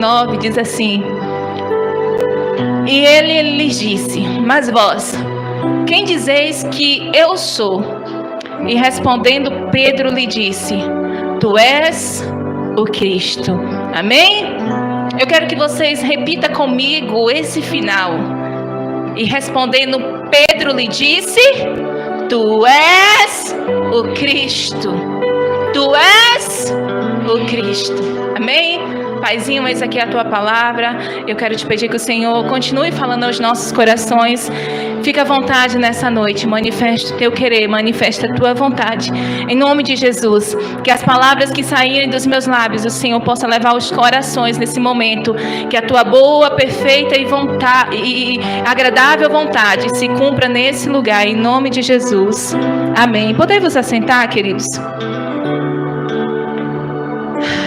9 diz assim: e ele lhes disse: mas vós, quem dizeis que eu sou? E respondendo Pedro lhe disse: tu és o Cristo. Amém? Eu quero que vocês repitam comigo esse final. E respondendo Pedro lhe disse: tu és o Cristo. Tu és o Cristo. Amém? Paizinho, essa aqui é a tua palavra. Eu quero te pedir que o Senhor continue falando aos nossos corações. Fica à vontade nessa noite. Manifesta o teu querer, manifesta a tua vontade. Em nome de Jesus, que as palavras que saírem dos meus lábios, o Senhor possa levar aos corações nesse momento. Que a tua boa, perfeita e agradável vontade se cumpra nesse lugar. Em nome de Jesus. Amém. Podemos assentar, queridos?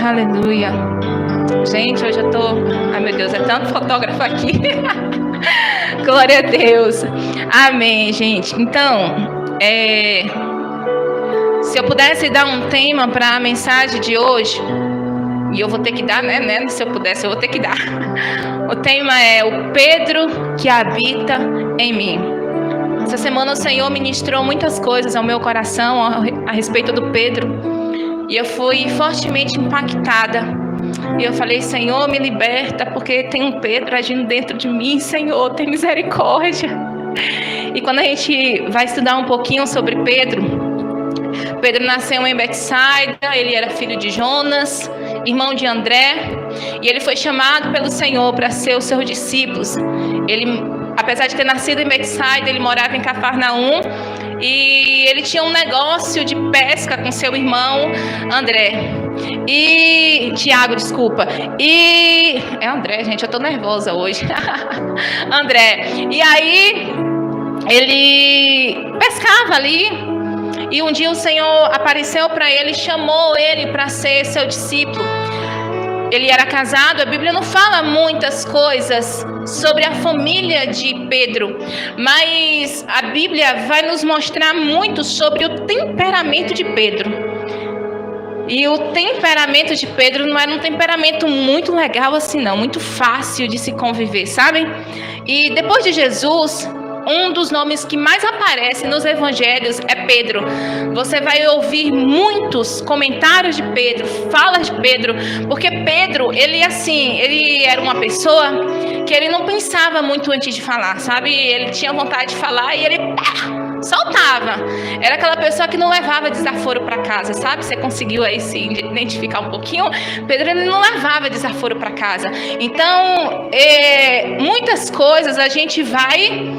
Aleluia. Gente, hoje eu tô... ai, meu Deus, é tanto fotógrafo aqui. Glória a Deus. Amém, gente. Então, se eu pudesse dar um tema para a mensagem de hoje, e eu vou ter que dar, né? Se eu pudesse, eu vou ter que dar. O tema é o Pedro que habita em mim. Essa semana o Senhor ministrou muitas coisas ao meu coração a respeito do Pedro. E eu fui fortemente impactada. E eu falei: Senhor, me liberta, porque tem um Pedro agindo dentro de mim. Senhor, tem misericórdia. E quando a gente vai estudar um pouquinho sobre Pedro, Pedro nasceu em Betsaida, ele era filho de Jonas, irmão de André, e ele foi chamado pelo Senhor para ser os seus discípulos. Ele, apesar de ter nascido em Betsaida, ele morava em Cafarnaum, e ele tinha um negócio de pesca com seu irmão Tiago, desculpa. E é André, gente, eu tô nervosa hoje. André. E aí ele pescava ali. E um dia o Senhor apareceu para ele e chamou ele para ser seu discípulo. Ele era casado. A Bíblia não fala muitas coisas sobre a família de Pedro, mas a Bíblia vai nos mostrar muito sobre o temperamento de Pedro. E o temperamento de Pedro não era um temperamento muito legal assim não, muito fácil de se conviver, sabe? E depois de Jesus, um dos nomes que mais aparece nos evangelhos é Pedro. Você vai ouvir muitos comentários de Pedro, falas de Pedro, porque Pedro, ele era uma pessoa que ele não pensava muito antes de falar, sabe? Ele tinha vontade de falar e ele soltava. Era aquela pessoa que não levava desaforo para casa, sabe? Você conseguiu aí se identificar um pouquinho? Pedro, ele não levava desaforo para casa. Então, muitas coisas a gente vai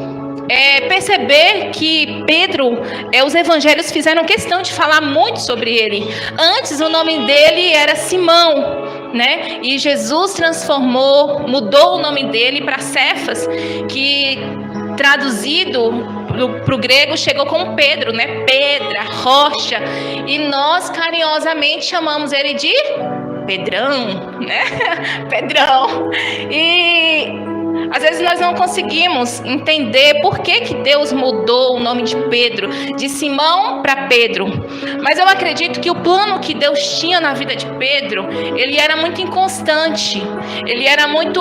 perceber que Pedro, os evangelhos fizeram questão de falar muito sobre ele. Antes o nome dele era Simão, né? E Jesus mudou o nome dele para Cefas, que traduzido para o grego chegou com Pedro, né? Pedra, rocha. E nós carinhosamente chamamos ele de Pedrão, né? Pedrão. E às vezes nós não conseguimos entender por que Deus mudou o nome de Pedro, de Simão para Pedro. Mas eu acredito que o plano que Deus tinha na vida de Pedro, ele era muito inconstante. Ele era muito...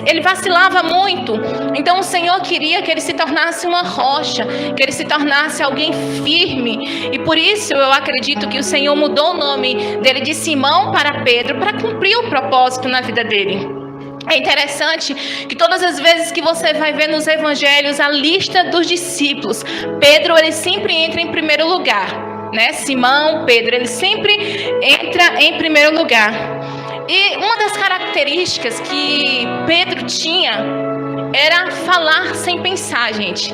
ele vacilava muito. Então o Senhor queria que ele se tornasse uma rocha, que ele se tornasse alguém firme. E por isso eu acredito que o Senhor mudou o nome dele de Simão para Pedro, para cumprir o propósito na vida dele. É interessante que todas as vezes que você vai ver nos evangelhos a lista dos discípulos, Pedro, ele sempre entra em primeiro lugar, né? Simão, Pedro, ele sempre entra em primeiro lugar. E uma das características que Pedro tinha era falar sem pensar, gente.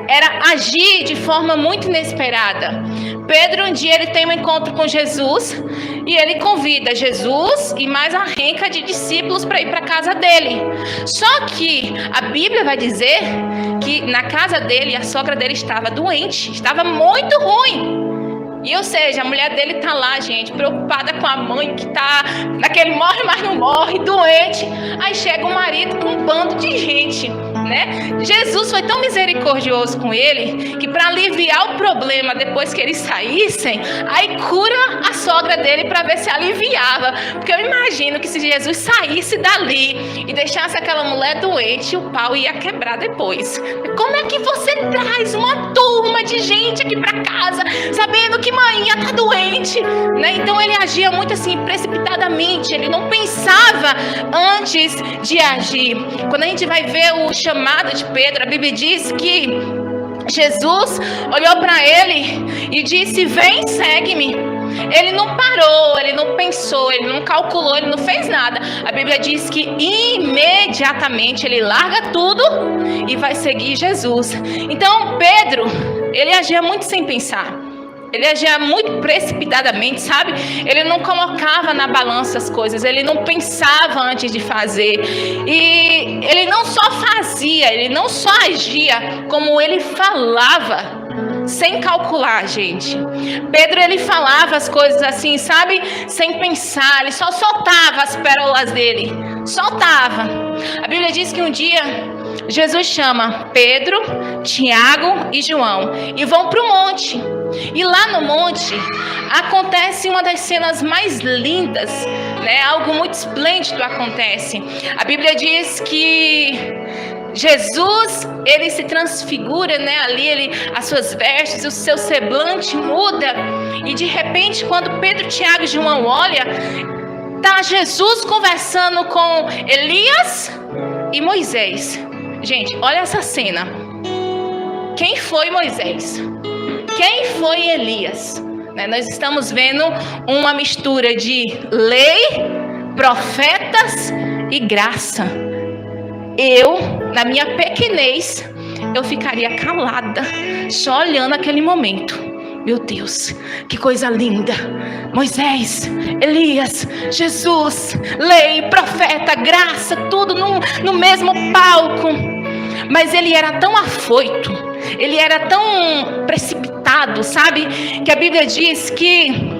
Era agir de forma muito inesperada. Pedro, um dia, ele tem um encontro com Jesus e ele convida Jesus e mais a renca de discípulos para ir para a casa dele. Só que a Bíblia vai dizer que na casa dele, a sogra dele estava doente, estava muito ruim. E, ou seja, a mulher dele tá lá, gente, preocupada com a mãe que tá naquele morre, mas não morre, doente. Aí chega o marido com um bando de gente, né? Jesus foi tão misericordioso com ele que, para aliviar o problema depois que eles saíssem, aí cura a sogra dele para ver se aliviava. Porque eu imagino que se Jesus saísse dali e deixasse aquela mulher doente, o pau ia quebrar depois. Como é que você traz uma turma de gente aqui para casa sabendo que manhã tá doente, né? Então ele agia muito assim, precipitadamente. Ele não pensava antes de agir. Quando a gente vai ver o chamado de Pedro, a Bíblia diz que Jesus olhou para ele e disse: vem, segue-me. Ele não parou, ele não pensou, ele não calculou, ele não fez nada. A Bíblia diz que imediatamente ele larga tudo e vai seguir Jesus. Então Pedro, ele agia muito sem pensar. Ele agia muito precipitadamente, sabe? Ele não colocava na balança as coisas, ele não pensava antes de fazer. E ele não só fazia, ele não só agia, como ele falava, sem calcular, gente. Pedro, ele falava as coisas assim, sabe? Sem pensar, ele só soltava as pérolas dele. Soltava. A Bíblia diz que um dia Jesus chama Pedro, Tiago e João e vão para o monte. E lá no monte acontece uma das cenas mais lindas, né? Algo muito esplêndido acontece. A Bíblia diz que Jesus, ele se transfigura, né? Ali, as suas vestes, o seu semblante muda. E de repente, quando Pedro, Tiago e João olham, tá Jesus conversando com Elias e Moisés. Gente, olha essa cena. Quem foi Moisés? Quem foi Elias? Nós estamos vendo uma mistura de lei, profetas e graça. Eu, na minha pequenez, eu ficaria calada, só olhando aquele momento. Meu Deus, que coisa linda. Moisés, Elias, Jesus, lei, profeta, graça, tudo no mesmo palco. Mas ele era tão afoito, ele era tão precipitado, sabe? Que a Bíblia diz que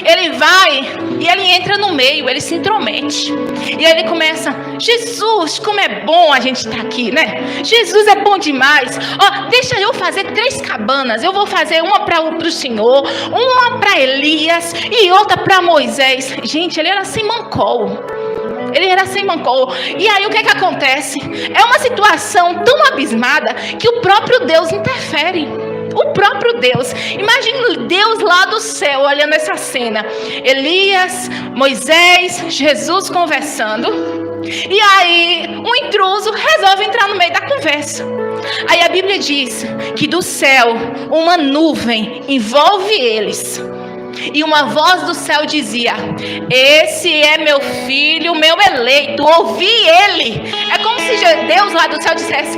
ele vai e ele entra no meio, ele se intromete. E aí ele começa: Jesus, como é bom a gente estar aqui, né? Jesus é bom demais. Ó, deixa eu fazer 3 cabanas. Eu vou fazer uma para o Senhor, uma para Elias e outra para Moisés. Gente, ele era sem mancol. Ele era sem mancol. E aí o que acontece? É uma situação tão abismada que o próprio Deus interfere. O próprio Deus. Imagina Deus lá do céu olhando essa cena. Elias, Moisés, Jesus conversando. E aí um intruso resolve entrar no meio da conversa. Aí a Bíblia diz que do céu uma nuvem envolve eles. E uma voz do céu dizia: esse é meu filho, meu eleito, ouvi ele. É como se Deus lá do céu dissesse: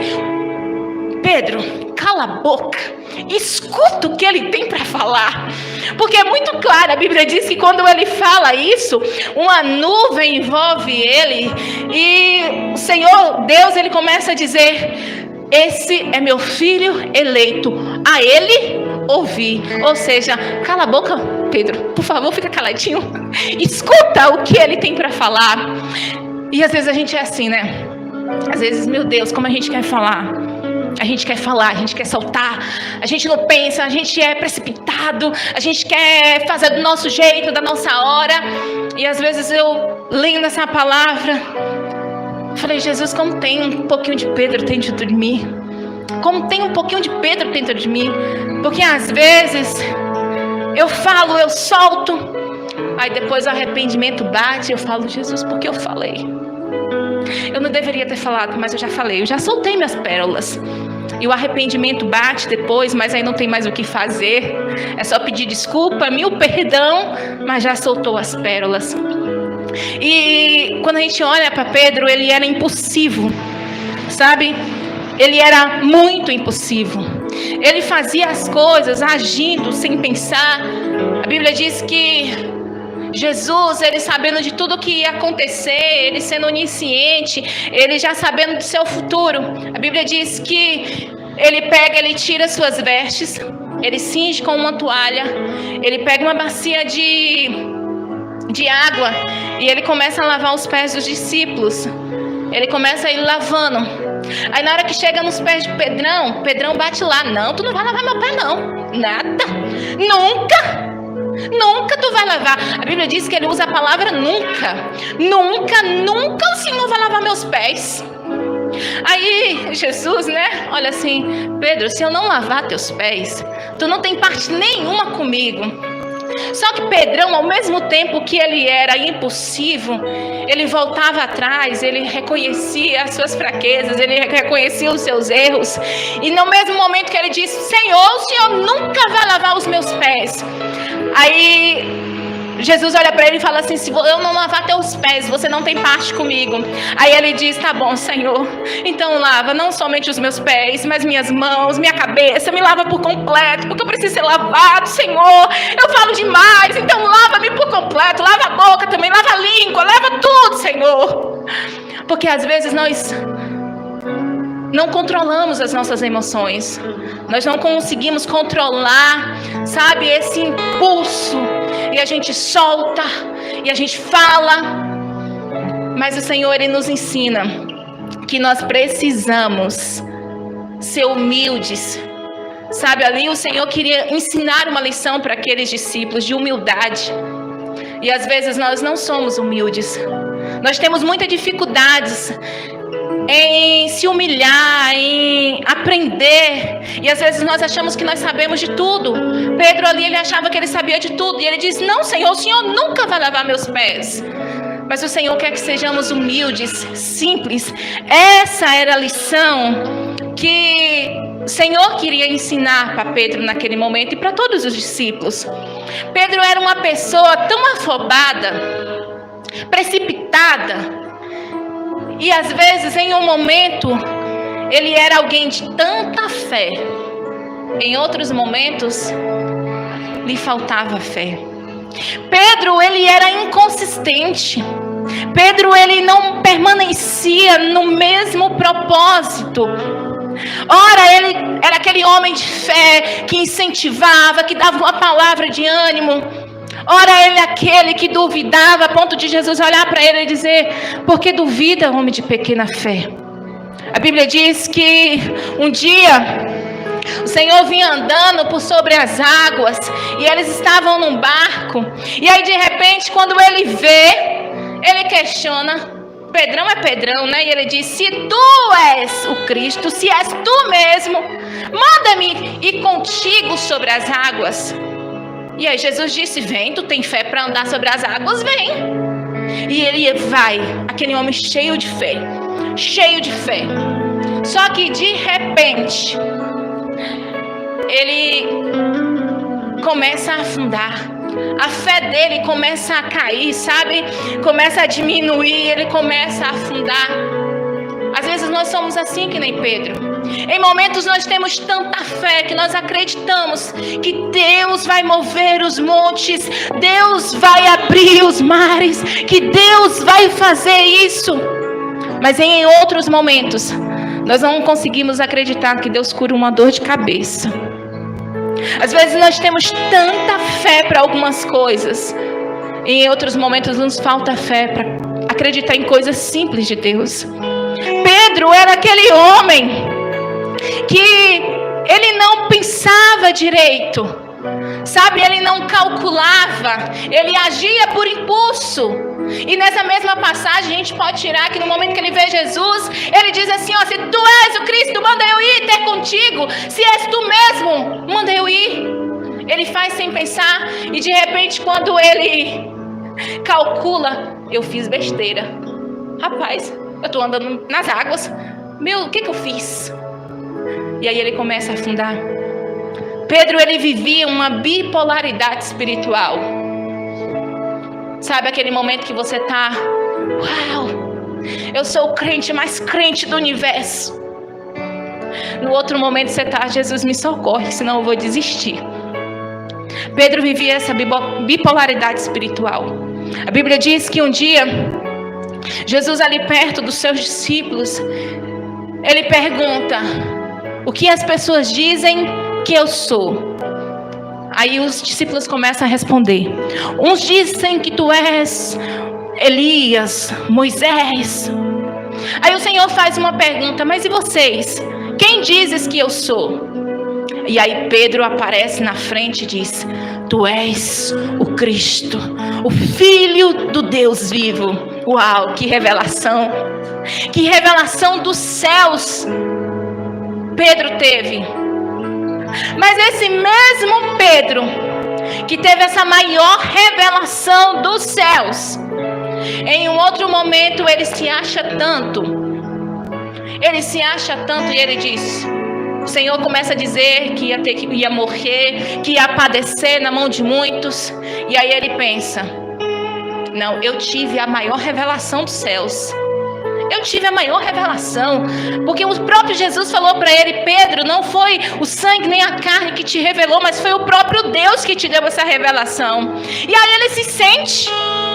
Pedro, cala a boca, escuta o que ele tem para falar. Porque é muito claro, a Bíblia diz que quando ele fala isso, uma nuvem envolve ele. E o Senhor, Deus, ele começa a dizer: esse é meu filho eleito, a ele ouvi. Ou seja, cala a boca, Pedro, por favor, fica caladinho, escuta o que ele tem para falar. E às vezes a gente é assim, né? Às vezes, meu Deus, como a gente quer falar. A gente quer falar, a gente quer soltar, a gente não pensa, a gente é precipitado, a gente quer fazer do nosso jeito, da nossa hora. E às vezes eu, lendo essa palavra, falei: Jesus, como tem um pouquinho de Pedro dentro de mim? Como tem um pouquinho de Pedro dentro de mim? Porque às vezes eu falo, eu solto, aí depois o arrependimento bate, eu falo: Jesus, por que eu falei? Eu não deveria ter falado, mas eu já falei, eu já soltei minhas pérolas. E o arrependimento bate depois, mas aí não tem mais o que fazer. É só pedir desculpa, 1000 perdão, mas já soltou as pérolas. E quando a gente olha para Pedro, ele era impulsivo, sabe? Ele era muito impulsivo. Ele fazia as coisas agindo sem pensar. A Bíblia diz que Jesus, ele sabendo de tudo que ia acontecer, ele sendo onisciente, ele já sabendo do seu futuro. A Bíblia diz que ele pega, ele tira suas vestes, ele cinge com uma toalha, ele pega uma bacia de água e ele começa a lavar os pés dos discípulos. Ele começa a ir lavando. Aí na hora que chega nos pés de Pedrão, Pedrão bate lá. Não, tu não vai lavar meu pé não. Nada. Nunca tu vai lavar. A Bíblia diz que ele usa a palavra nunca. Nunca o Senhor vai lavar meus pés. Aí Jesus, né, olha assim: Pedro, se eu não lavar teus pés, tu não tem parte nenhuma comigo. Só que Pedrão, ao mesmo tempo que ele era impulsivo, ele voltava atrás, ele reconhecia as suas fraquezas, ele reconhecia os seus erros. E no mesmo momento que ele disse: Senhor, o Senhor nunca vai lavar os meus pés. Aí Jesus olha para ele e fala assim: se eu não lavar teus pés, você não tem parte comigo. Aí ele diz: tá bom, Senhor, então lava não somente os meus pés, mas minhas mãos, minha cabeça, me lava por completo, porque eu preciso ser lavado, Senhor. Eu falo demais, então lava-me por completo, lava a boca também, lava a língua, lava tudo, Senhor. Porque às vezes nós não controlamos as nossas emoções, nós não conseguimos controlar, sabe, esse impulso, e a gente solta, e a gente fala. Mas o Senhor, Ele nos ensina que nós precisamos ser humildes, sabe, ali o Senhor queria ensinar uma lição para aqueles discípulos de humildade, e às vezes nós não somos humildes, nós temos muitas dificuldades em se humilhar, em aprender. E às vezes nós achamos que nós sabemos de tudo. Pedro ali, ele achava que ele sabia de tudo. E ele diz: não, Senhor, o Senhor nunca vai lavar meus pés. Mas o Senhor quer que sejamos humildes, simples. Essa era a lição que o Senhor queria ensinar para Pedro naquele momento e para todos os discípulos. Pedro era uma pessoa tão afobada, precipitada. E às vezes, em um momento, ele era alguém de tanta fé. Em outros momentos, lhe faltava fé. Pedro, ele era inconsistente. Pedro, ele não permanecia no mesmo propósito. Ora, ele era aquele homem de fé que incentivava, que dava uma palavra de ânimo. Ora, ele é aquele que duvidava, a ponto de Jesus olhar para ele e dizer: por que duvida, homem de pequena fé? A Bíblia diz que um dia o Senhor vinha andando por sobre as águas e eles estavam num barco. E aí de repente, quando ele vê, ele questiona. Pedrão é Pedrão, né? E ele diz: se tu és o Cristo, se és tu mesmo, manda-me ir contigo sobre as águas. E aí Jesus disse: vem, tu tem fé para andar sobre as águas, vem. E ele vai, aquele homem cheio de fé. Só que de repente, ele começa a afundar. A fé dele começa a cair, sabe? Começa a diminuir, ele começa a afundar. Às vezes nós somos assim que nem Pedro. Em momentos nós temos tanta fé que nós acreditamos que Deus vai mover os montes, Deus vai abrir os mares, que Deus vai fazer isso. Mas em outros momentos nós não conseguimos acreditar que Deus cura uma dor de cabeça. Às vezes nós temos tanta fé para algumas coisas, e em outros momentos nos falta fé para acreditar em coisas simples de Deus. Pedro era aquele homem que ele não pensava direito, sabe? Ele não calculava, ele agia por impulso. E nessa mesma passagem a gente pode tirar que no momento que ele vê Jesus, ele diz assim: ó, se tu és o Cristo, manda eu ir ter contigo. Se és tu mesmo, manda eu ir. Ele faz sem pensar, e de repente quando ele calcula, eu fiz besteira. Rapaz, eu estou andando nas águas, o que eu fiz? E aí ele começa a afundar. Pedro, ele vivia uma bipolaridade espiritual. Sabe aquele momento que você está: uau, eu sou o crente mais crente do universo. No outro momento você está: Jesus, me socorre, senão eu vou desistir. Pedro vivia essa bipolaridade espiritual. A Bíblia diz que um dia, Jesus ali perto dos seus discípulos, ele pergunta: o que as pessoas dizem que eu sou? Aí os discípulos começam a responder. Uns dizem que tu és Elias, Moisés. Aí o Senhor faz uma pergunta: mas e vocês? Quem dizes que eu sou? E aí Pedro aparece na frente e diz: tu és o Cristo, o Filho do Deus vivo. Uau, que revelação! Que revelação dos céus Pedro teve. Mas esse mesmo Pedro, que teve essa maior revelação dos céus, em um outro momento ele se acha tanto. Ele se acha tanto e ele diz... O Senhor começa a dizer que ia morrer, que ia padecer na mão de muitos. E aí ele pensa: não, eu tive a maior revelação dos céus. Eu tive a maior revelação, porque o próprio Jesus falou para ele: Pedro, não foi o sangue nem a carne que te revelou, mas foi o próprio Deus que te deu essa revelação. E aí ele se sente: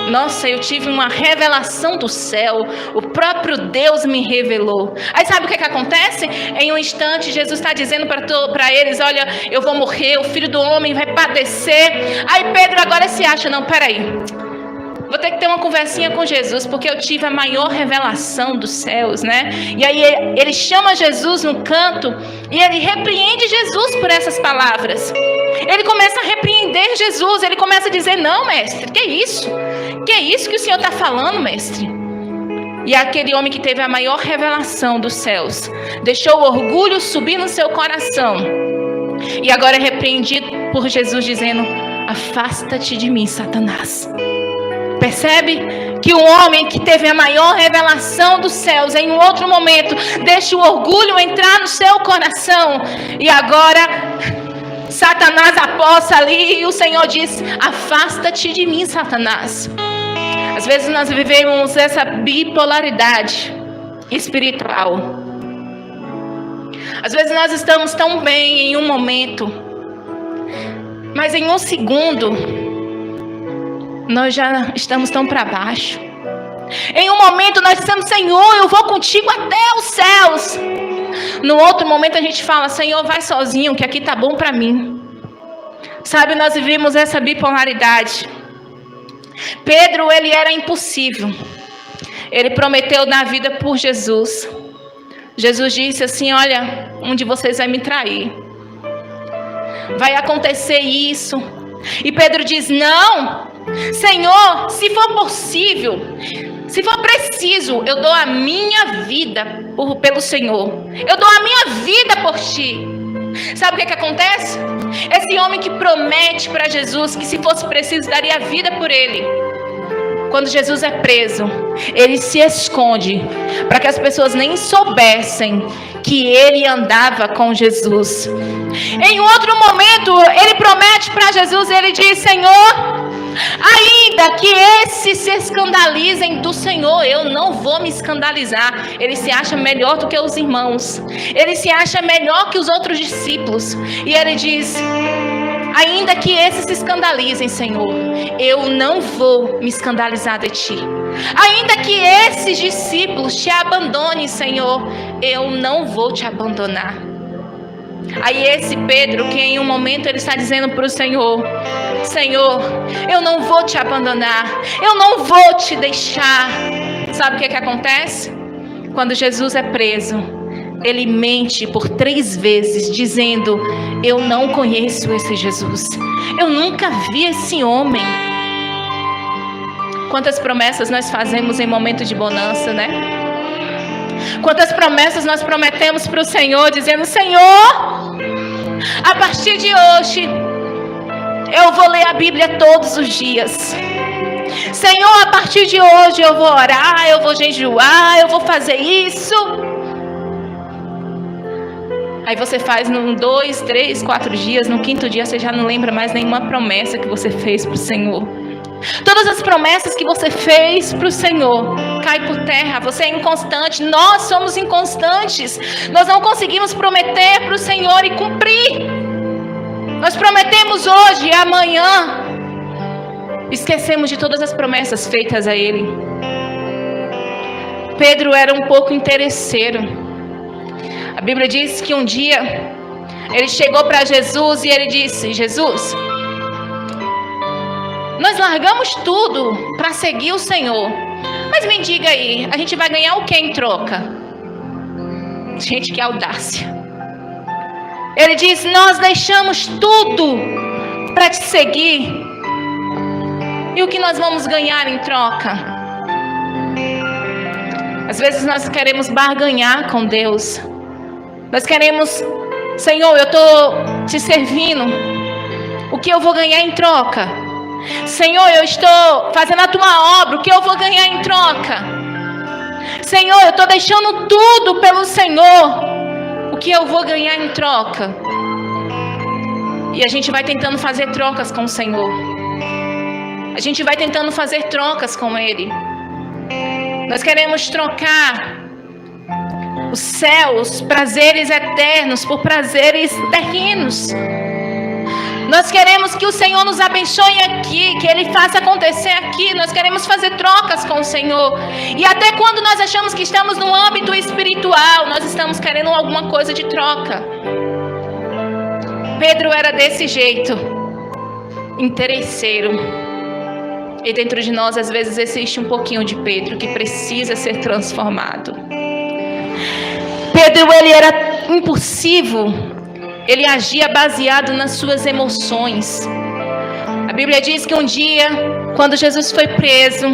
nossa, eu tive uma revelação do céu, o próprio Deus me revelou. Aí sabe o que acontece? Em um instante Jesus está dizendo para eles: olha, eu vou morrer, o Filho do Homem vai padecer. Aí Pedro agora se acha: não, peraí, vou ter que ter uma conversinha com Jesus, porque eu tive a maior revelação dos céus, né? E aí ele chama Jesus no canto e ele repreende Jesus por essas palavras. Ele começa a repreender Jesus, ele começa a dizer: não, mestre, que isso? Que é isso que o Senhor está falando, mestre? E aquele homem que teve a maior revelação dos céus deixou o orgulho subir no seu coração. E agora é repreendido por Jesus dizendo: afasta-te de mim, Satanás. Percebe que o homem que teve a maior revelação dos céus, em um outro momento, deixa o orgulho entrar no seu coração. E agora Satanás aposta ali e o Senhor diz: afasta-te de mim, Satanás. Às vezes nós vivemos essa bipolaridade espiritual. Às vezes nós estamos tão bem em um momento, mas em um segundo nós já estamos tão para baixo. Em um momento nós dizemos: Senhor, eu vou contigo até os céus. No outro momento a gente fala: Senhor, vai sozinho, que aqui tá bom para mim. Sabe, nós vivemos essa bipolaridade. Pedro, ele era impossível. Ele prometeu dar vida por Jesus. Jesus disse assim: olha, um de vocês vai me trair. Vai acontecer isso. E Pedro diz: não, Senhor, se for possível, se for preciso, eu dou a minha vida pelo Senhor. Eu dou a minha vida por ti. Sabe o que acontece? Esse homem que promete para Jesus que se fosse preciso daria a vida por ele. Quando Jesus é preso, ele se esconde para que as pessoas nem soubessem que ele andava com Jesus. Em outro momento, ele promete para Jesus, ele diz: Senhor, ainda que esses se escandalizem do Senhor, eu não vou me escandalizar. Ele se acha melhor do que os irmãos. Ele se acha melhor que os outros discípulos. E ele diz: ainda que esses se escandalizem, Senhor, eu não vou me escandalizar de ti. Ainda que esses discípulos te abandonem, Senhor, eu não vou te abandonar. Aí esse Pedro, que em um momento ele está dizendo para o Senhor: Senhor, eu não vou te abandonar, eu não vou te deixar. Sabe o que acontece? Quando Jesus é preso, ele mente por 3 vezes, dizendo: eu não conheço esse Jesus, eu nunca vi esse homem. Quantas promessas nós fazemos em momento de bonança, né? Quantas promessas nós prometemos para o Senhor, dizendo: Senhor, a partir de hoje eu vou ler a Bíblia todos os dias. Senhor, a partir de hoje eu vou orar, eu vou jejuar, eu vou fazer isso. Aí você faz num 2, 3, 4 dias, no 5º dia você já não lembra mais nenhuma promessa que você fez para o Senhor. Todas as promessas que você fez para o Senhor cai por terra. Você é inconstante. Nós somos inconstantes. Nós não conseguimos prometer para o Senhor e cumprir. Nós prometemos hoje e amanhã esquecemos de todas as promessas feitas a Ele. Pedro era um pouco interesseiro. A Bíblia diz que um dia ele chegou para Jesus e ele disse: Jesus, nós largamos tudo para seguir o Senhor. Mas me diga aí, a gente vai ganhar o que em troca? Gente, que audácia. Ele diz: nós deixamos tudo para te seguir. E o que nós vamos ganhar em troca? Às vezes nós queremos barganhar com Deus. Nós queremos: Senhor, eu estou te servindo. O que eu vou ganhar em troca? Senhor, eu estou fazendo a tua obra. O que eu vou ganhar em troca? Senhor, eu estou deixando tudo pelo Senhor. O que eu vou ganhar em troca? E a gente vai tentando fazer trocas com o Senhor. A gente vai tentando fazer trocas com Ele. Nós queremos trocar os céus, prazeres eternos, por prazeres terrenos. Nós queremos que o Senhor nos abençoe aqui, que Ele faça acontecer aqui. Nós queremos fazer trocas com o Senhor. E até quando nós achamos que estamos no âmbito espiritual, nós estamos querendo alguma coisa de troca. Pedro era desse jeito, interesseiro. E dentro de nós, às vezes, existe um pouquinho de Pedro que precisa ser transformado. Pedro, ele era impulsivo. Ele agia baseado nas suas emoções. A Bíblia diz que um dia, quando Jesus foi preso,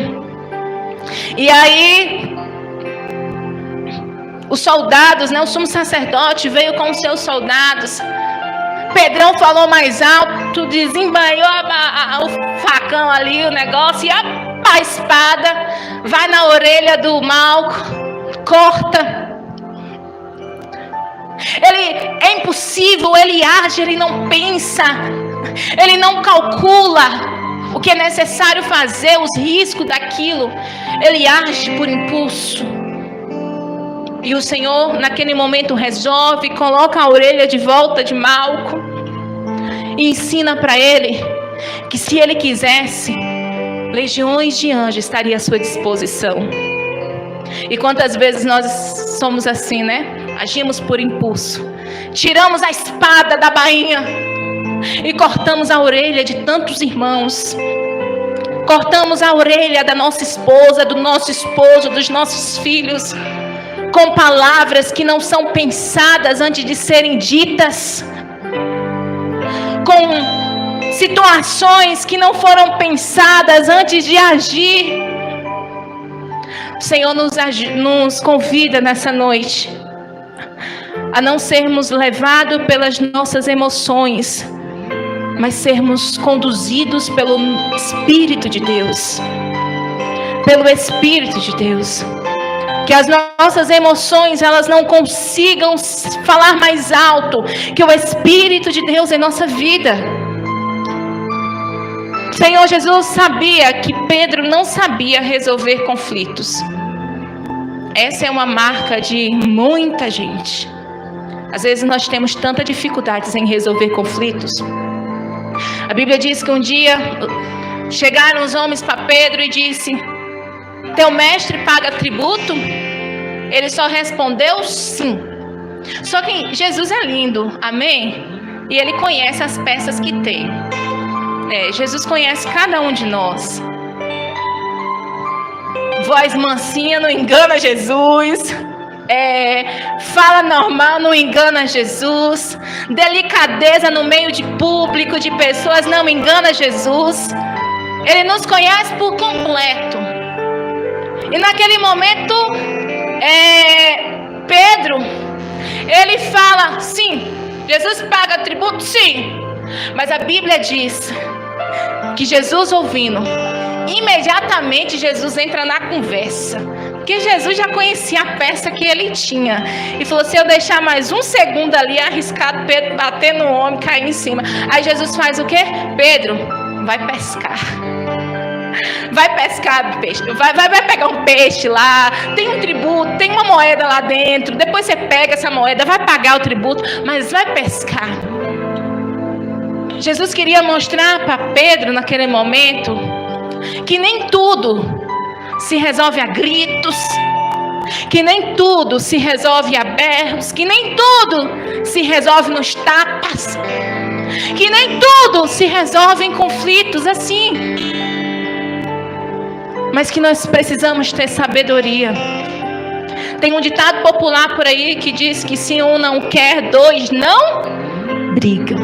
e aí os soldados, o sumo sacerdote veio com os seus soldados. Pedrão falou mais alto, desembanhou o facão ali, o negócio, e a espada vai na orelha do Malco, corta. Ele é impossível, ele age, ele não pensa, ele não calcula o que é necessário fazer, os riscos daquilo. Ele age por impulso. E o Senhor, naquele momento, resolve, coloca a orelha de volta de Malco e ensina para ele que, se ele quisesse, legiões de anjos estariam à sua disposição. E quantas vezes nós somos assim, Agimos por impulso. Tiramos a espada da bainha e cortamos a orelha de tantos irmãos. Cortamos a orelha da nossa esposa, do nosso esposo, dos nossos filhos, com palavras que não são pensadas antes de serem ditas, com situações que não foram pensadas antes de agir. O Senhor nos convida nessa noite a não sermos levados pelas nossas emoções, mas sermos conduzidos pelo Espírito de Deus. Pelo Espírito de Deus. Que as nossas emoções, elas não consigam falar mais alto que o Espírito de Deus em nossa vida. O Senhor Jesus sabia que Pedro não sabia resolver conflitos. Essa é uma marca de muita gente. Às vezes nós temos tantas dificuldades em resolver conflitos. A Bíblia diz que um dia chegaram os homens para Pedro e disse: teu mestre paga tributo? Ele só respondeu sim. Só que Jesus é lindo, amém? E ele conhece as peças que tem. Jesus conhece cada um de nós. Voz mansinha não engana Jesus. Fala normal não engana Jesus. Delicadeza no meio de público, de pessoas, não engana Jesus. Ele nos conhece por completo. E naquele momento, Pedro, ele fala: sim, Jesus paga tributo? Sim. Mas a Bíblia diz que Jesus, ouvindo, imediatamente Jesus entra na conversa. Porque Jesus já conhecia a peça que ele tinha. E falou: se eu deixar mais um segundo ali, arriscado Pedro bater no homem, cair em cima. Aí Jesus faz o quê? Pedro, vai pescar. Vai pescar peixe. Vai pegar um peixe lá. Tem um tributo, tem uma moeda lá dentro. Depois você pega essa moeda, vai pagar o tributo, mas vai pescar. Jesus queria mostrar para Pedro naquele momento que nem tudo se resolve a gritos, que nem tudo se resolve a berros, que nem tudo se resolve nos tapas, que nem tudo se resolve em conflitos assim. mas que nós precisamos ter sabedoria. Tem um ditado popular por aí que diz que se um não quer, dois não brigam.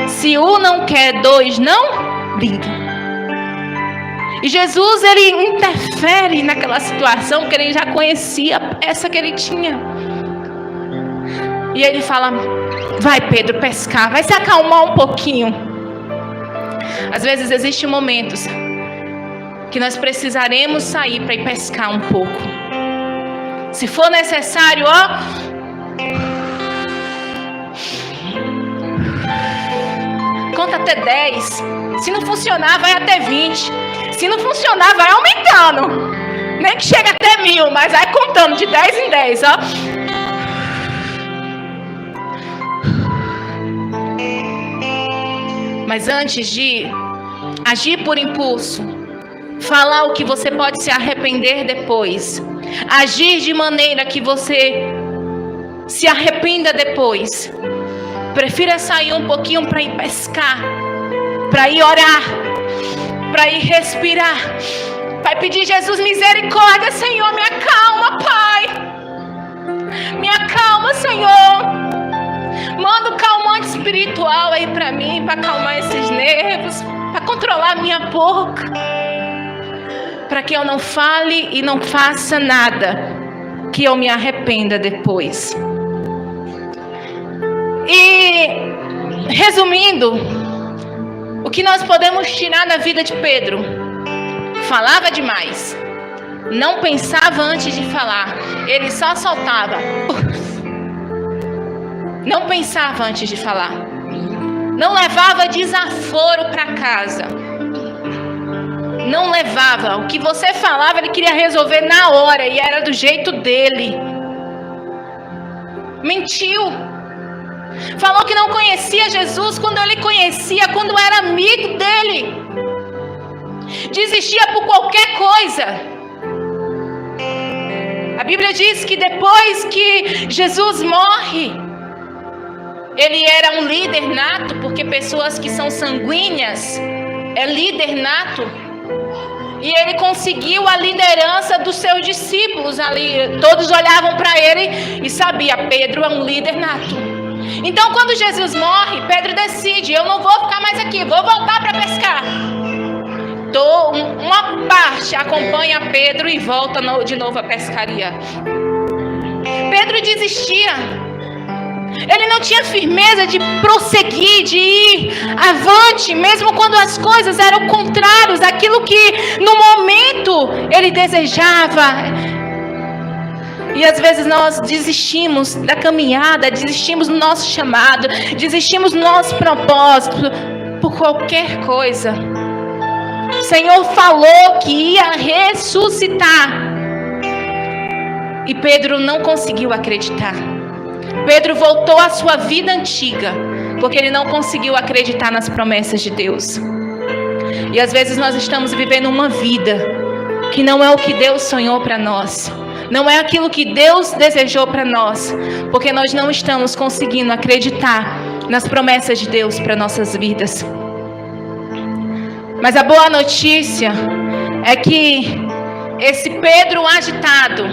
Se um não quer, dois não brigam. E Jesus, ele interfere naquela situação, porque ele já conhecia a peça que ele tinha. E ele fala: vai, Pedro, pescar, vai se acalmar um pouquinho. Às vezes existem momentos que nós precisaremos sair para ir pescar um pouco. Se for necessário, conta até 10. Se não funcionar, vai até 20. Se não funcionar, vai aumentando. Nem que chega até 1000, mas vai contando de 10 em 10, Mas antes de agir por impulso, falar o que você pode se arrepender depois, agir de maneira que você se arrependa depois, prefira sair um pouquinho para ir pescar, para ir orar, para ir respirar, para pedir: Jesus, misericórdia, Senhor, me acalma, Pai, me acalma, Senhor. Manda um calmante espiritual aí para mim, para acalmar esses nervos, para controlar a minha boca, para que eu não fale e não faça nada que eu me arrependa depois. E, resumindo, o que nós podemos tirar da vida de Pedro? Falava demais, não pensava antes de falar, ele só soltava. Não pensava antes de falar, não levava desaforo para casa, não levava. O que você falava, ele queria resolver na hora e era do jeito dele. Mentiu. Falou que não conhecia Jesus quando ele conhecia, quando era amigo dele. Desistia por qualquer coisa. A Bíblia diz que depois que Jesus morre, ele era um líder nato, porque pessoas que são sanguíneas é líder nato. E ele conseguiu a liderança dos seus discípulos ali. Todos olhavam para ele e sabiam: Pedro é um líder nato. Então, quando Jesus morre, Pedro decide: eu não vou ficar mais aqui, vou voltar para pescar. Uma parte acompanha Pedro e volta de novo à pescaria. Pedro desistia. Ele não tinha firmeza de prosseguir, de ir avante, mesmo quando as coisas eram contrárias àquilo que no momento ele desejava. E às vezes nós desistimos da caminhada, desistimos do nosso chamado, desistimos do nosso propósito por qualquer coisa. O Senhor falou que ia ressuscitar e Pedro não conseguiu acreditar. Pedro voltou à sua vida antiga, porque ele não conseguiu acreditar nas promessas de Deus. E às vezes nós estamos vivendo uma vida que não é o que Deus sonhou para nós, não é aquilo que Deus desejou para nós, porque nós não estamos conseguindo acreditar nas promessas de Deus para nossas vidas. Mas a boa notícia é que esse Pedro agitado,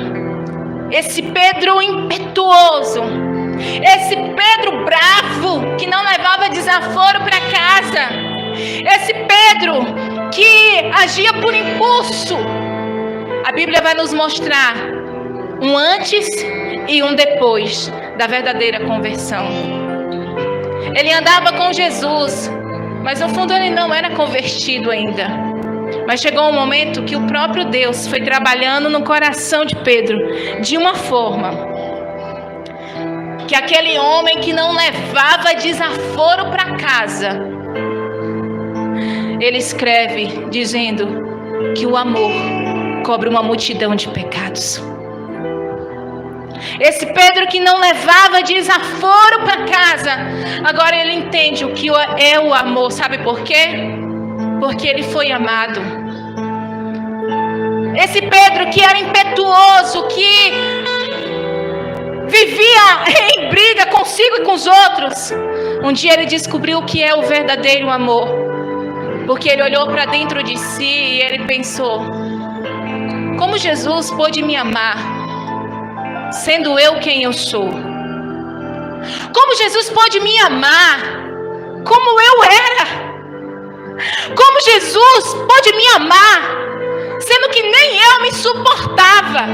esse Pedro impetuoso, esse Pedro bravo, que não levava desaforo para casa, esse Pedro que agia por impulso, a Bíblia vai nos mostrar um antes e um depois da verdadeira conversão. Ele andava com Jesus, mas no fundo ele não era convertido ainda. Mas chegou um momento que o próprio Deus foi trabalhando no coração de Pedro de uma forma que aquele homem que não levava desaforo para casa, ele escreve dizendo que o amor cobre uma multidão de pecados. Esse Pedro que não levava desaforo para casa, agora ele entende o que é o amor. Sabe por quê? Porque ele foi amado. Esse Pedro que era impetuoso, que vivia em briga consigo e com os outros, um dia ele descobriu o que é o verdadeiro amor, porque ele olhou para dentro de si e ele pensou: como Jesus pôde me amar, sendo eu quem eu sou. Como Jesus pôde me amar, como eu era. Como Jesus pôde me amar, sendo que nem eu me suportava.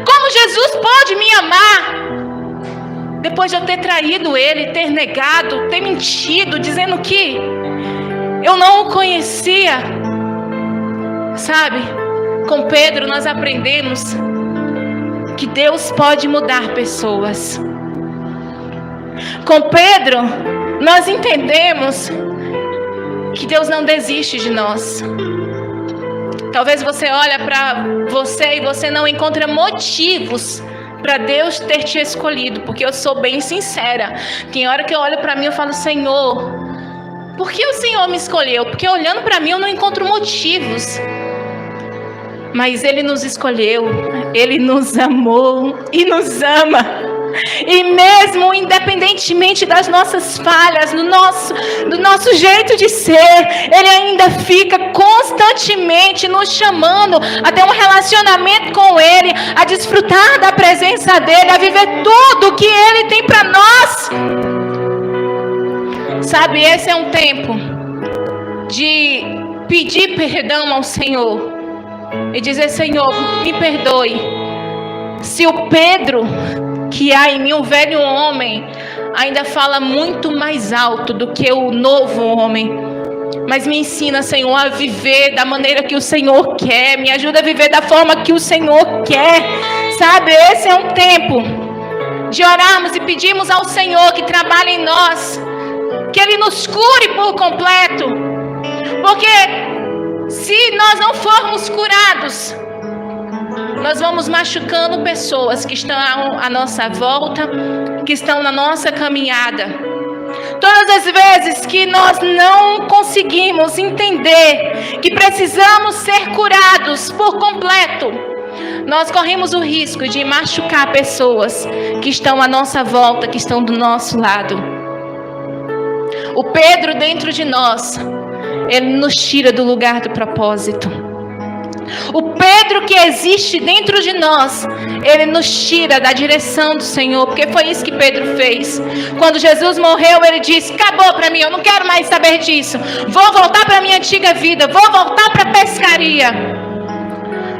Como Jesus pôde me amar, depois de eu ter traído Ele, ter negado, ter mentido, dizendo que eu não o conhecia. Sabe, com Pedro nós aprendemos que Deus pode mudar pessoas. Com Pedro nós entendemos que Deus não desiste de nós. Talvez você olhe para você e você não encontre motivos para Deus ter te escolhido, porque eu sou bem sincera. Tem hora que eu olho para mim e falo: Senhor, por que o Senhor me escolheu? Porque olhando para mim eu não encontro motivos. Mas Ele nos escolheu, Ele nos amou e nos ama. E mesmo independentemente das nossas falhas, do nosso jeito de ser, Ele ainda fica constantemente nos chamando a ter um relacionamento com Ele, a desfrutar da presença dEle, a viver tudo que Ele tem para nós. Sabe, esse é um tempo de pedir perdão ao Senhor e dizer: Senhor, me perdoe. Se o Pedro que há em mim, o velho homem, ainda fala muito mais alto do que o novo homem, mas me ensina, Senhor, a viver da maneira que o Senhor quer, me ajuda a viver da forma que o Senhor quer. Sabe, esse é um tempo de orarmos e pedirmos ao Senhor que trabalhe em nós, que Ele nos cure por completo, porque se nós não formos curados, nós vamos machucando pessoas que estão à nossa volta, que estão na nossa caminhada. Todas as vezes que nós não conseguimos entender que precisamos ser curados por completo, nós corremos o risco de machucar pessoas que estão à nossa volta, que estão do nosso lado. O Pedro dentro de nós, ele nos tira do lugar do propósito. O Pedro que existe dentro de nós, ele nos tira da direção do Senhor, porque foi isso que Pedro fez. Quando Jesus morreu, ele disse: acabou para mim, eu não quero mais saber disso, vou voltar para a minha antiga vida, vou voltar para a pescaria.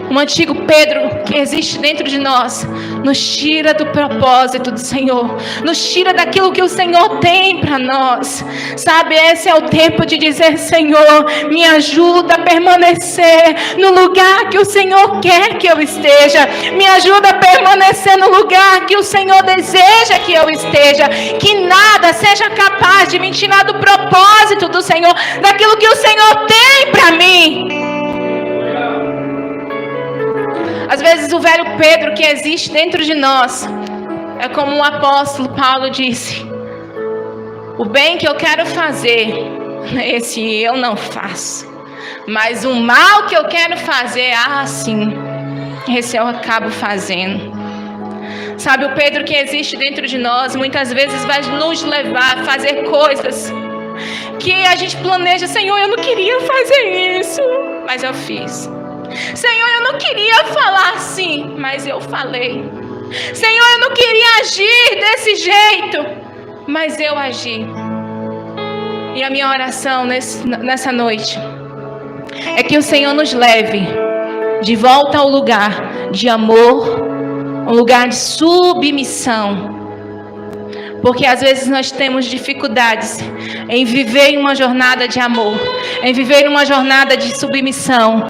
Um antigo Pedro que existe dentro de nós nos tira do propósito do Senhor, nos tira daquilo que o Senhor tem para nós. Sabe, esse é o tempo de dizer: Senhor, me ajuda a permanecer no lugar que o Senhor quer que eu esteja, me ajuda a permanecer no lugar que o Senhor deseja que eu esteja, que nada seja capaz de me tirar do propósito do Senhor, daquilo que o Senhor tem para mim. Às vezes o velho Pedro que existe dentro de nós é como o apóstolo Paulo disse: o bem que eu quero fazer, esse eu não faço, mas o mal que eu quero fazer, sim, esse eu acabo fazendo. Sabe, o Pedro que existe dentro de nós muitas vezes vai nos levar a fazer coisas que a gente planeja: Senhor, eu não queria fazer isso, mas eu fiz. Senhor, eu não queria falar assim, mas eu falei. Senhor, eu não queria agir desse jeito, mas eu agi. E a minha oração nessa noite é que o Senhor nos leve de volta ao lugar de amor, um lugar de submissão. Porque às vezes nós temos dificuldades em viver uma jornada de amor, em viver uma jornada de submissão.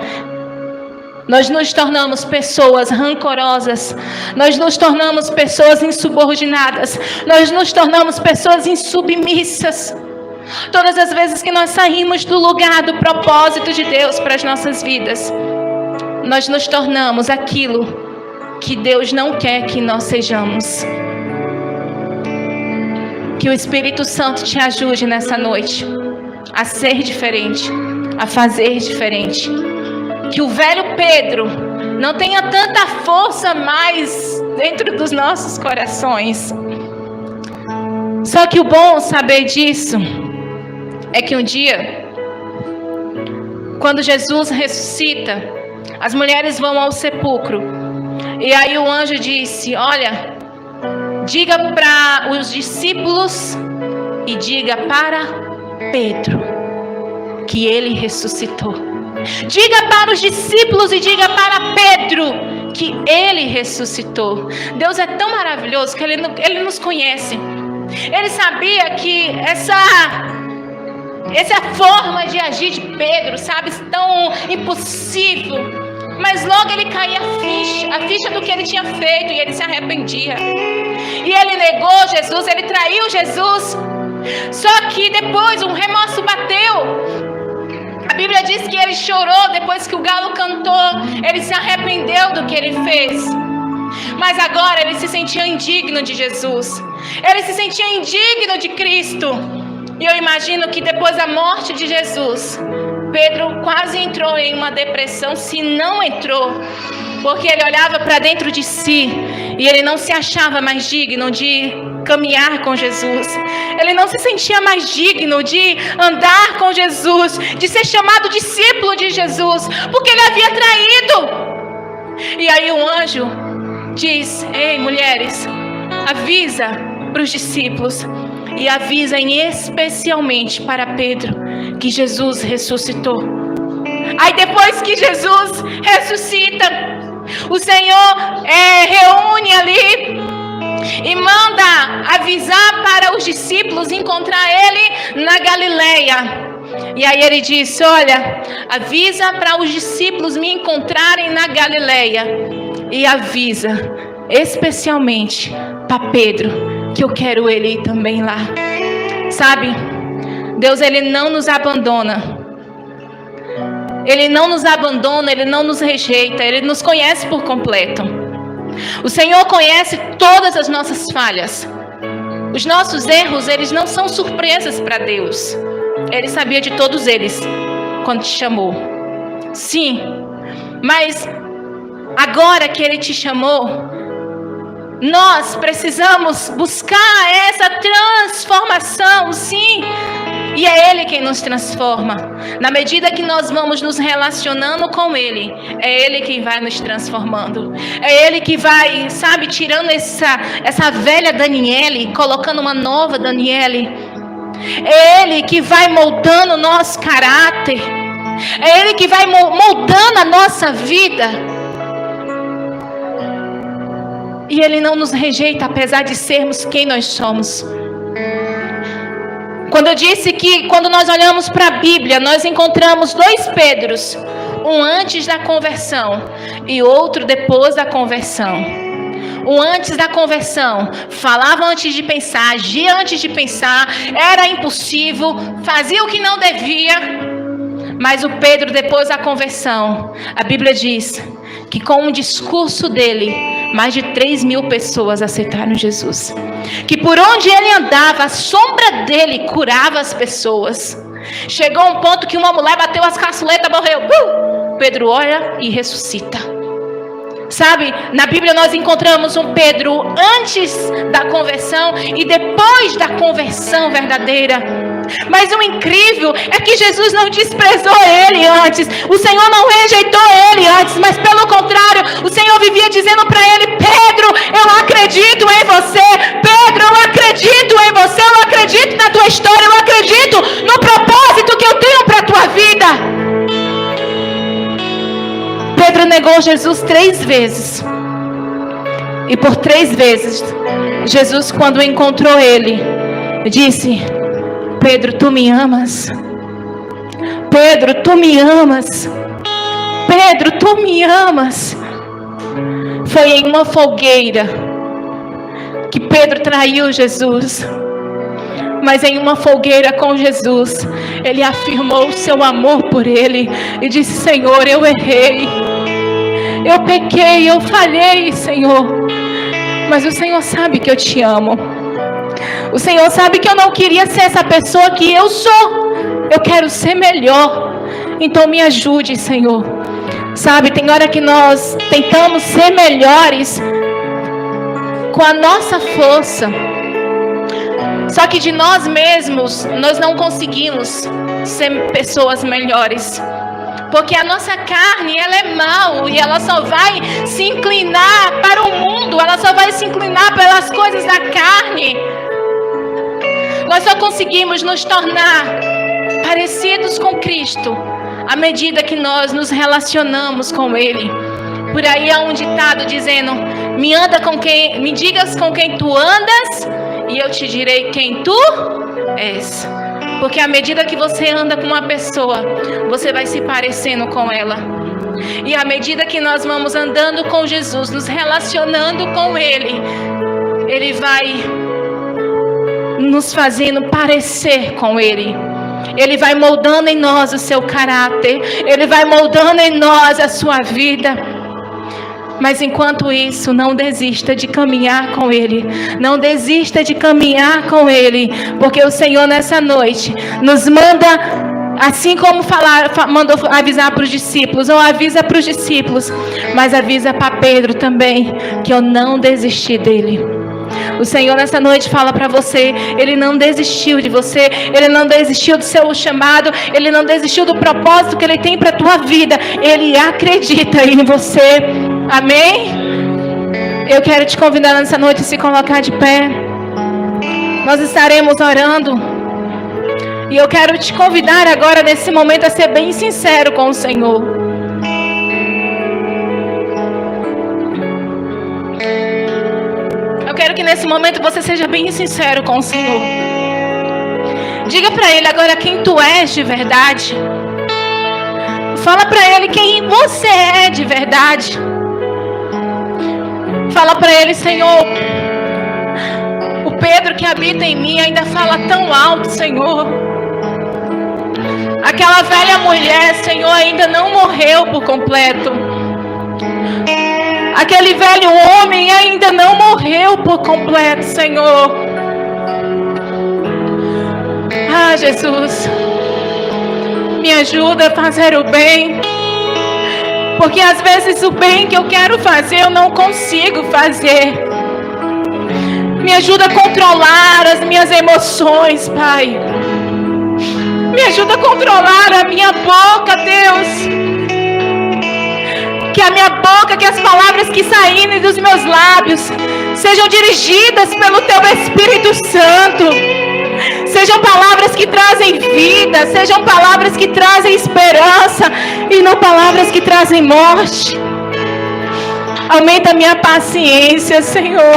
Nós nos tornamos pessoas rancorosas, nós nos tornamos pessoas insubordinadas, nós nos tornamos pessoas insubmissas. Todas as vezes que nós saímos do lugar do propósito de Deus para as nossas vidas, nós nos tornamos aquilo que Deus não quer que nós sejamos. Que o Espírito Santo te ajude nessa noite a ser diferente, a fazer diferente. Que o velho Pedro não tenha tanta força mais dentro dos nossos corações. Só que o bom saber disso é que um dia, quando Jesus ressuscita, As mulheres vão ao sepulcro. E aí o anjo disse: olha, diga para os discípulos e diga para Pedro que ele ressuscitou. Diga para os discípulos e diga para Pedro que ele ressuscitou. Deus é tão maravilhoso que ele nos conhece. Ele sabia que essa forma de agir de Pedro, sabe, tão impossível. Mas logo ele caía a ficha do que ele tinha feito, e ele se arrependia. E ele negou Jesus, ele traiu Jesus. Só que depois um remorso bateu. A Bíblia diz que ele chorou depois que o galo cantou. Ele se arrependeu do que ele fez. Mas agora ele se sentia indigno de Jesus. Ele se sentia indigno de Cristo. E eu imagino que depois da morte de Jesus, Pedro quase entrou em uma depressão, se não entrou, porque ele olhava para dentro de si e ele não se achava mais digno de caminhar com Jesus. Ele não se sentia mais digno de andar com Jesus, de ser chamado discípulo de Jesus, porque ele havia traído. E aí o anjo diz: ei, mulheres, avisa para os discípulos, e avisa especialmente para Pedro que Jesus ressuscitou. Aí depois que Jesus ressuscita, o Senhor reúne ali e manda avisar para os discípulos encontrar ele na Galileia. E aí ele disse: olha, avisa para os discípulos me encontrarem na Galileia, e avisa especialmente para Pedro que eu quero ele ir também lá. Sabe, Deus, ele não nos abandona. Ele não nos abandona, ele não nos rejeita, ele nos conhece por completo. O Senhor conhece todas as nossas falhas. Os nossos erros, eles não são surpresas para Deus. Ele sabia de todos eles quando te chamou. Sim, mas agora que ele te chamou, nós precisamos buscar essa transformação, sim. E é Ele quem nos transforma. Na medida que nós vamos nos relacionando com Ele, é Ele quem vai nos transformando. É Ele que vai, sabe, tirando essa velha Daniele e colocando uma nova Daniele. É Ele que vai moldando o nosso caráter. É Ele que vai moldando a nossa vida. E Ele não nos rejeita, apesar de sermos quem nós somos. Quando eu disse que quando nós olhamos para a Bíblia, nós encontramos dois Pedros. Um antes da conversão e outro depois da conversão. O antes da conversão falava antes de pensar, agia antes de pensar, era impulsivo, fazia o que não devia. Mas o Pedro depois da conversão, a Bíblia diz que com o discurso dele, mais de 3.000 pessoas aceitaram Jesus. Que por onde ele andava, a sombra dele curava as pessoas. Chegou um ponto que uma mulher bateu as caçuletas, morreu. Pedro olha e ressuscita. Sabe, na Bíblia nós encontramos um Pedro antes da conversão e depois da conversão verdadeira. Mas o incrível é que Jesus não desprezou ele antes. O Senhor não rejeitou ele antes, mas pelo contrário, o Senhor vivia dizendo para ele: Pedro, eu acredito em você. Pedro, eu acredito em você. Eu acredito na tua história. Eu acredito no propósito que eu tenho para a tua vida. Pedro negou Jesus 3 vezes. E por 3 vezes, Jesus, quando encontrou ele, disse: Pedro, tu me amas? Pedro, tu me amas? Pedro, tu me amas? Foi em uma fogueira que Pedro traiu Jesus. Mas em uma fogueira com Jesus, ele afirmou o seu amor por ele e disse: Senhor, eu errei, eu pequei, eu falhei, Senhor, mas o Senhor sabe que eu te amo. O Senhor sabe que eu não queria ser essa pessoa que eu sou. Eu quero ser melhor. Então me ajude, Senhor. Sabe, tem hora que nós tentamos ser melhores com a nossa força. Só que de nós mesmos, nós não conseguimos ser pessoas melhores. Porque a nossa carne, ela é mal e ela só vai se inclinar para o mundo, ela só vai se inclinar pelas coisas da carne. Nós só conseguimos nos tornar parecidos com Cristo à medida que nós nos relacionamos com Ele. Por aí há um ditado dizendo: me digas com quem tu andas e eu te direi quem tu és. Porque à medida que você anda com uma pessoa, você vai se parecendo com ela. E à medida que nós vamos andando com Jesus, nos relacionando com Ele, Ele vai nos fazendo parecer com Ele. Ele vai moldando em nós o seu caráter. Ele vai moldando em nós a sua vida. Mas enquanto isso, não desista de caminhar com Ele. Não desista de caminhar com Ele. Porque o Senhor nessa noite nos manda, assim como mandou avisar para os discípulos, ou avisa para os discípulos, mas avisa para Pedro também, que eu não desisti dele. O Senhor nessa noite fala para você: Ele não desistiu de você, Ele não desistiu do seu chamado, Ele não desistiu do propósito que Ele tem para a tua vida. Ele acredita em você. Amém? Eu quero te convidar nessa noite a se colocar de pé. Nós estaremos orando. E eu quero te convidar agora nesse momento a ser bem sincero com o Senhor. Eu quero que nesse momento você seja bem sincero com o Senhor. Diga para Ele agora quem tu és de verdade. Fala para Ele quem você é de verdade. Fala para Ele: Senhor, o Pedro que habita em mim ainda fala tão alto, Senhor. Aquela velha mulher, Senhor, ainda não morreu por completo. Aquele velho homem ainda não morreu por completo, Senhor. Ah, Jesus, me ajuda a fazer o bem. Porque às vezes o bem que eu quero fazer eu não consigo fazer. Me ajuda a controlar as minhas emoções, Pai. Me ajuda a controlar a minha boca, Deus. Que a minha boca, que as palavras que saírem dos meus lábios sejam dirigidas pelo Teu Espírito Santo. Sejam palavras que trazem vida, sejam palavras que trazem esperança e não palavras que trazem morte. Aumenta a minha paciência, Senhor.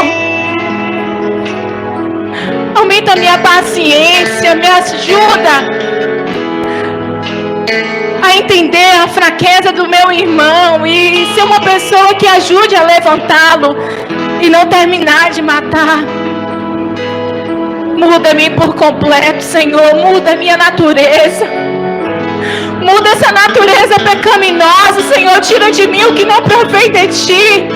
Aumenta a minha paciência, me ajuda a entender a fraqueza do meu irmão e ser uma pessoa que ajude a levantá-lo e não terminar de matar. Muda-me por completo, Senhor. Muda a minha natureza. Muda essa natureza pecaminosa, Senhor. Tira de mim o que não provém de Ti.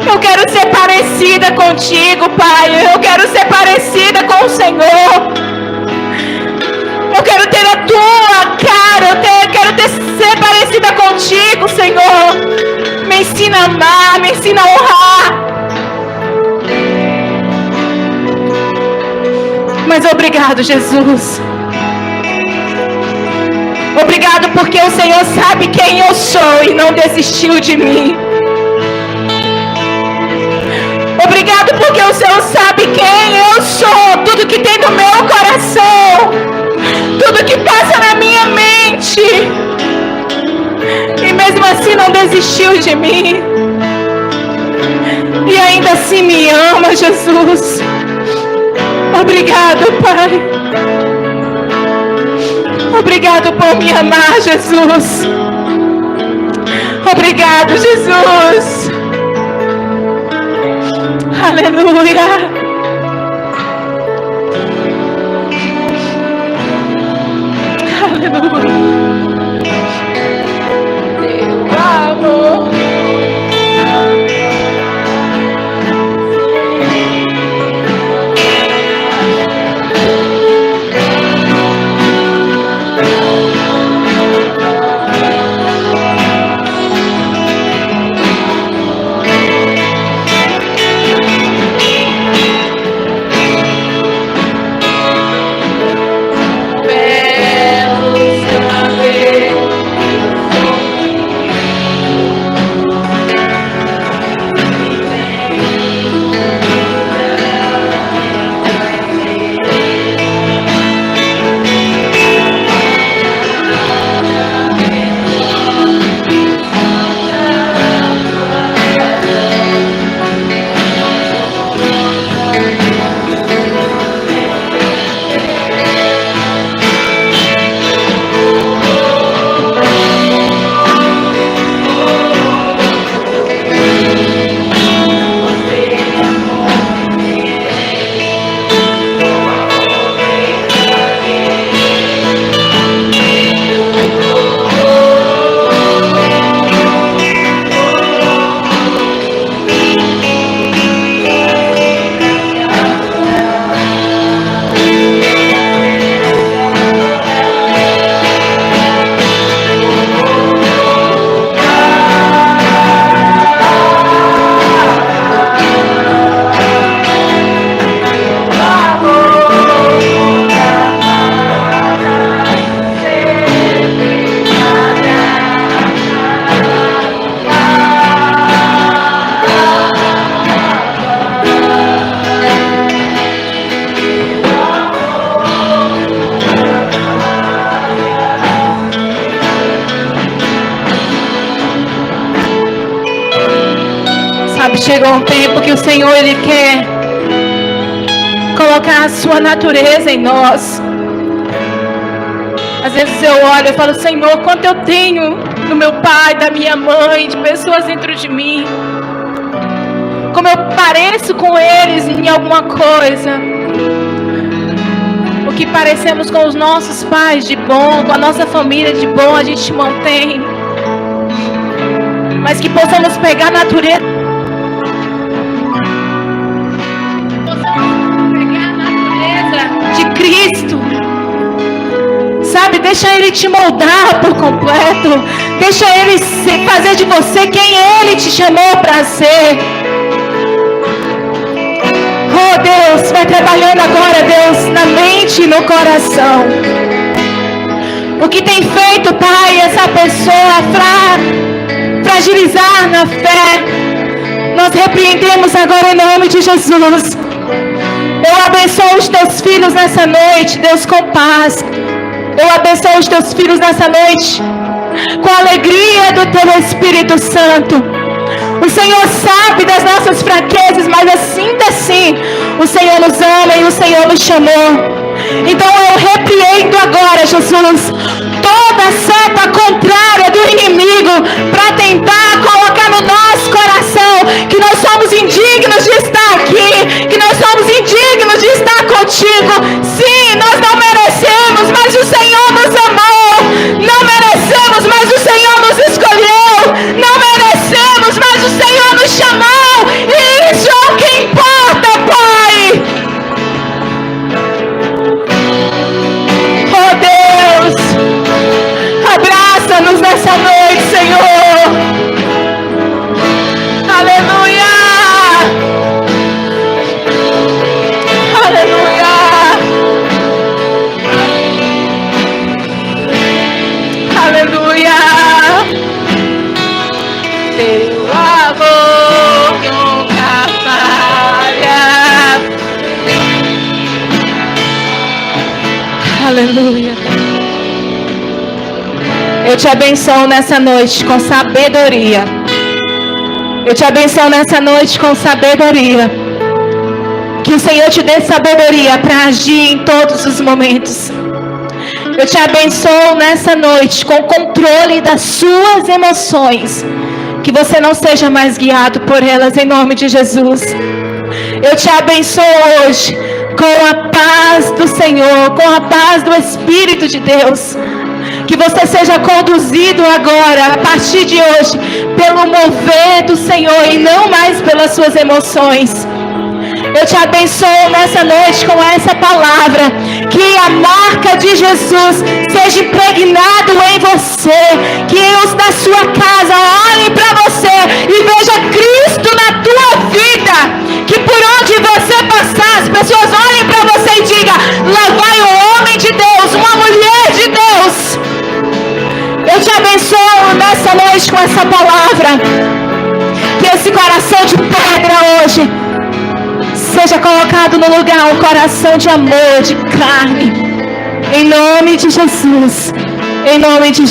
Eu quero ser parecida contigo, Pai. Eu quero ser parecida com o Senhor. Eu quero ter a Tua cara. Eu quero ser parecida contigo, Senhor. Me ensina a amar, me ensina a honrar. Mas obrigado, Jesus. Obrigado porque o Senhor sabe quem eu sou e não desistiu de mim. Obrigado porque o Senhor sabe quem eu sou, tudo que tem no meu coração, tudo que passa na minha mente. E mesmo assim não desistiu de mim. E ainda assim me ama, Jesus. Obrigado, Pai. Obrigado por me amar, Jesus. Obrigado, Jesus. Aleluia. Aleluia. Eu amo. Sabe, chegou um tempo que o Senhor, Ele quer colocar a sua natureza em nós. Às vezes eu olho e falo, Senhor, quanto eu tenho do meu pai, da minha mãe, de pessoas dentro de mim. Como eu pareço com eles em alguma coisa. O que parecemos com os nossos pais de bom, com a nossa família de bom, a gente mantém. Mas que possamos pegar a natureza. Possamos pegar a natureza de Cristo. Sabe, deixa Ele te moldar por completo. Deixa Ele fazer de você quem Ele te chamou para ser. Oh Deus, vai trabalhando agora, Deus, na mente e no coração. O que tem feito, Pai, essa pessoa fragilizar na fé, nós repreendemos agora em nome de Jesus. Eu abençoo os teus filhos nessa noite, Deus, com paz. Eu abençoo os teus filhos nessa noite com a alegria do teu Espírito Santo. O Senhor sabe das nossas fraquezas, mas assim, o Senhor nos ama e o Senhor nos chamou. Então eu repreendo agora, Jesus, toda seta contrária do inimigo para tentar colocar no nosso coração que nós somos indignos de estar aqui, que nós somos indignos de estar contigo. Sim, nós não merecemos, mas o Senhor nos amou. Não merecemos, mas o Senhor nos escolheu. Não merecemos, mas o Senhor nos chamou. E isso é o que importa, Pai. Oh Deus, abraça-nos nessa noite, Senhor. Aleluia. Aleluia. Aleluia. Teu amor nunca falha. Aleluia. Eu te abençoo nessa noite com sabedoria. Eu te abençoo nessa noite com sabedoria. Que o Senhor te dê sabedoria para agir em todos os momentos. Eu te abençoo nessa noite com controle das suas emoções. Que você não seja mais guiado por elas em nome de Jesus. Eu te abençoo hoje com a paz do Senhor, com a paz do Espírito de Deus. Que você seja conduzido agora, a partir de hoje, pelo mover do Senhor e não mais pelas suas emoções. Eu te abençoo nessa noite com essa palavra. Que a marca de Jesus seja impregnado em você. Que os da sua casa olhem para você e vejam Cristo na tua vida. Que por onde você passar, as pessoas olhem para você e digam: lá vai um homem de Deus, uma mulher de Deus. Eu te abençoo nessa noite com essa palavra. Que esse coração de pedra hoje seja colocado no lugar um coração de amor, de carne. Em nome de Jesus. Em nome de